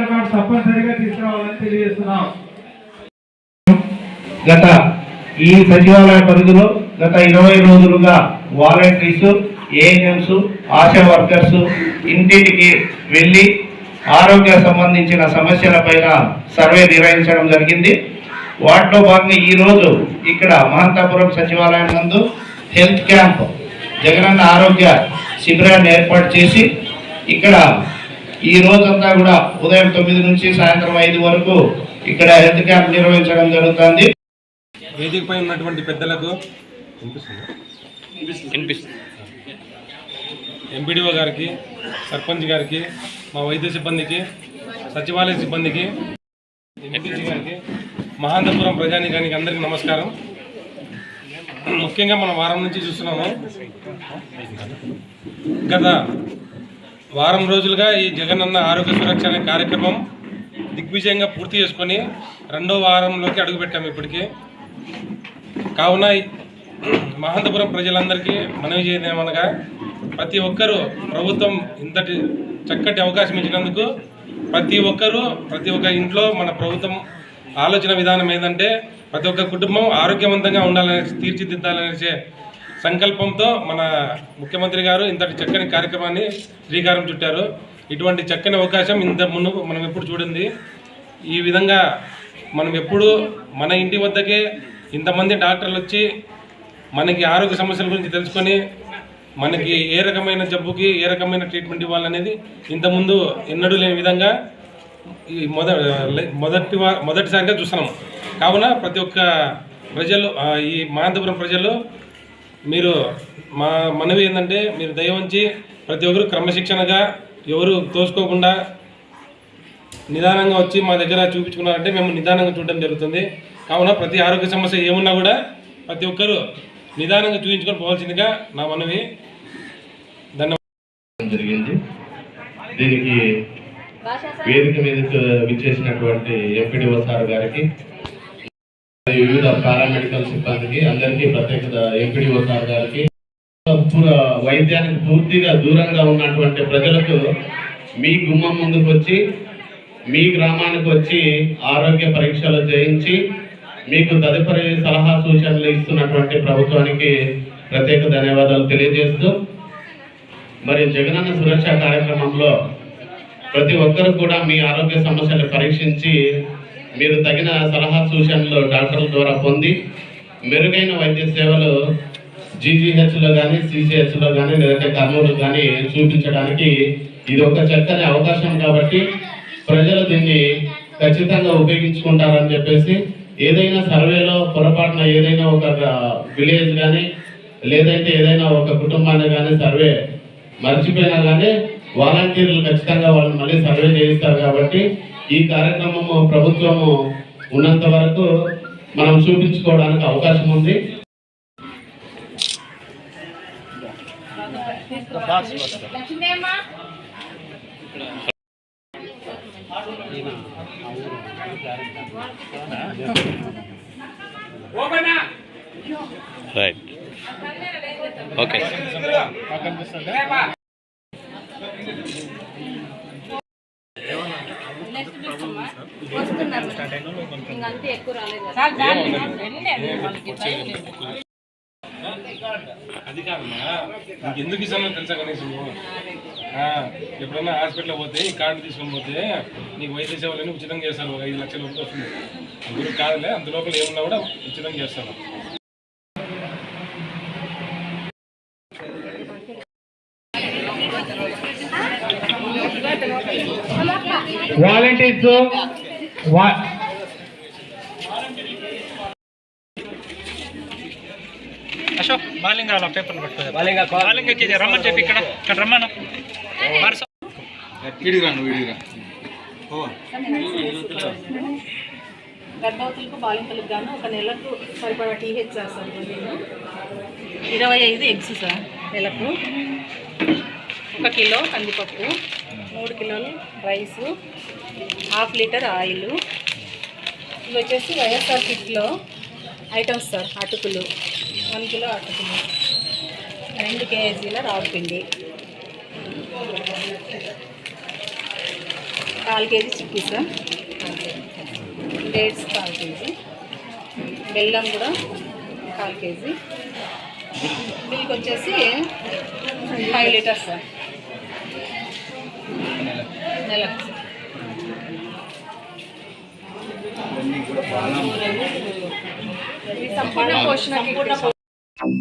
Aadhaar card తప్పనిసరిగా తీసుకురావాలని తెలియజేస్తున్నాం. గత ఈ సచివాలయ పరిధిలో గత 20 రోజులుగా వాలంటీర్స్, ఏఎన్ఎంస్, ఆశా వర్కర్స్ ఇంటింటికి వెళ్ళి ఆరోగ్య సంబంధించిన సమస్యలపైన సర్వే నిర్వహించడం జరిగింది. వాటిలో భాగంగా ఈరోజు ఇక్కడ మహంతాపురం సచివాలయం నందు హెల్త్ క్యాంప్ జగనన్న ఆరోగ్య శిబిరాన్ని ఏర్పాటు చేసి ఇక్కడ ఈ రోజంతా కూడా ఉదయం 9 నుంచి సాయంత్రం 5 వరకు ఇక్కడ హెల్త్ క్యాంప్ నిర్వహించడం జరుగుతుంది. వేదికపై ఉన్నటువంటి పెద్దలకు ఎంపీడీఓ గారికి, సర్పంచ్ గారికి, మా వైద్య సిబ్బందికి, సచివాలయ సిబ్బందికి, ఎంపీసీ గారికి, మహాంతపురం ప్రజానీకానికి అందరికీ నమస్కారం. ముఖ్యంగా మనం వారం నుంచి చూస్తున్నాము. గత వారం రోజులుగా ఈ జగనన్న ఆరోగ్య సురక్ష అనే కార్యక్రమం దిగ్విజయంగా పూర్తి చేసుకొని 2వ వారంలోకి అడుగుపెట్టాము ఇప్పటికీ. కావున మహాంతపురం ప్రజలందరికీ మనవి చేయదేమనగా, ప్రతి ఒక్కరూ ప్రభుత్వం ఇంతటి చక్కటి అవకాశం ఇచ్చినందుకు ప్రతి ఒక్క ఇంట్లో మన ప్రభుత్వం ఆలోచన విధానం ఏంటంటే ప్రతి ఒక్క కుటుంబం ఆరోగ్యవంతంగా ఉండాలనే, తీర్చిదిద్దాలనే సంకల్పంతో మన ముఖ్యమంత్రి గారు ఇంతటి చక్కని కార్యక్రమాన్ని శ్రీకారం చుట్టారు. ఇటువంటి చక్కని అవకాశం ఇంత ముందు మనం ఎప్పుడు చూడింది. ఈ విధంగా మనం ఎప్పుడు మన ఇంటి వద్దకే ఇంతమంది డాక్టర్లు వచ్చి మనకి ఆరోగ్య సమస్యల గురించి తెలుసుకొని మనకి ఏ రకమైన జబ్బుకి ఏ రకమైన ట్రీట్మెంట్ ఇవ్వాలనేది ఇంతకుముందు ఎన్నడూ లేని విధంగా ఈ మొదటిసారిగా చూస్తున్నాం. కావున ప్రతి ఒక్క ప్రజలు, ఈ మహాంతపురం ప్రజలు, మీరు మా మనవి ఏంటంటే మీరు దయవంచి ప్రతి ఒక్కరు క్రమశిక్షణగా ఎవరు తోసుకోకుండా నిదానంగా వచ్చి మా దగ్గర చూపించుకున్నారంటే మేము నిదానంగా చూడడం జరుగుతుంది. కావున ప్రతి ఆరోగ్య సమస్య ఏమున్నా కూడా ప్రతి ఒక్కరూ నిదానంగా చూపించుకొని పోవాల్సిందిగా నా మనవి. ధన్యవాదాలు. జరిగింది. దీనికి వేదిక మీదకు విచ్చేసినటువంటి ఎంపీడీఓ సార్ గారికి, వివిధ పారామెడికల్ సిబ్బందికి అందరికీ ప్రత్యేకత ఎంపీడీఓ సార్ గారికి, వైద్యానికి పూర్తిగా దూరంగా ఉన్నటువంటి ప్రజలకు మీ గుమ్మం ముందుకు వచ్చి మీ గ్రామానికి వచ్చి ఆరోగ్య పరీక్షలు చేయించి మీకు తదుపరి సలహా సూచనలు ఇస్తున్నటువంటి ప్రభుత్వానికి ప్రత్యేక ధన్యవాదాలు తెలియజేస్తూ, మరి జగనన్న సురక్ష కార్యక్రమంలో ప్రతి ఒక్కరు కూడా మీ ఆరోగ్య సమస్యలు పరీక్షించి మీరు తగిన సలహా సూచనలు డాక్టర్ల ద్వారా పొంది మెరుగైన వైద్య సేవలు జీజీహెచ్లో కానీ, సిసిహెచ్లో కానీ, లేదంటే కర్నూలు కానీ చూపించడానికి ఇది ఒక చక్కని అవకాశం. కాబట్టి ప్రజలు దీన్ని ఖచ్చితంగా ఉపయోగించుకుంటారని చెప్పేసి, ఏదైనా సర్వేలో పొరపాటున ఏదైనా ఒక విలేజ్ కానీ లేదంటే ఏదైనా ఒక కుటుంబాన్ని కానీ సర్వే మర్చిపోయినా కానీ వాలంటీర్లు ఖచ్చితంగా వాళ్ళు మళ్ళీ సర్వే చేయిస్తారు. కాబట్టి ఈ కార్యక్రమము ప్రభుత్వము ఉన్నంత వరకు మనం చూపించుకోవడానికి అవకాశం ఉంది. Right, okay. అది కాదమ్మా, ఇంకెందుకు ఇస్తామో తెలుసా కనీసం. ఎప్పుడన్నా హాస్పిటల్ పోతే ఈ కార్డు తీసుకొని పోతే నీకు వైద్య సేవలని ఉచితంగా చేస్తాను. 5 లక్షల వరకు వస్తుంది. అందరూ కాదులే, అంత లోపల ఏమున్నా కూడా ఉచితంగా చేస్తాను. వాలంటీర్స్ అశోక్ బాలింగ పేపర్లు పట్టుకో. బాలింగకి రమ్మని చెప్పి ఇక్కడ రమ్మను. గర్భవతులకు, బాలింతలకు గాను 1 నెలకు సరిపడా టీహెచ్ సార్. 25 ఎగ్స్ సార్ నెలకు, 1 కిలో కందిపప్పు, 3 కిలోలు రైసు, 1/2 లీటర్ ఆయిల్. ఇవి వచ్చేసి వైఎస్ఆర్ కిట్లో ఐటమ్స్ సార్. అటుకులు 1 కిలో అటుకులు, 2 కేజీల రాగి పిండి, 1/4 KG chikki sir, dates 1/4 KG, బెల్లం కూడా 1/4 కేజీ, మిల్క్ వచ్చేసి 5 లీటర్స్ సార్, నెలకు. ఇది సంపూర్ణ పోషణ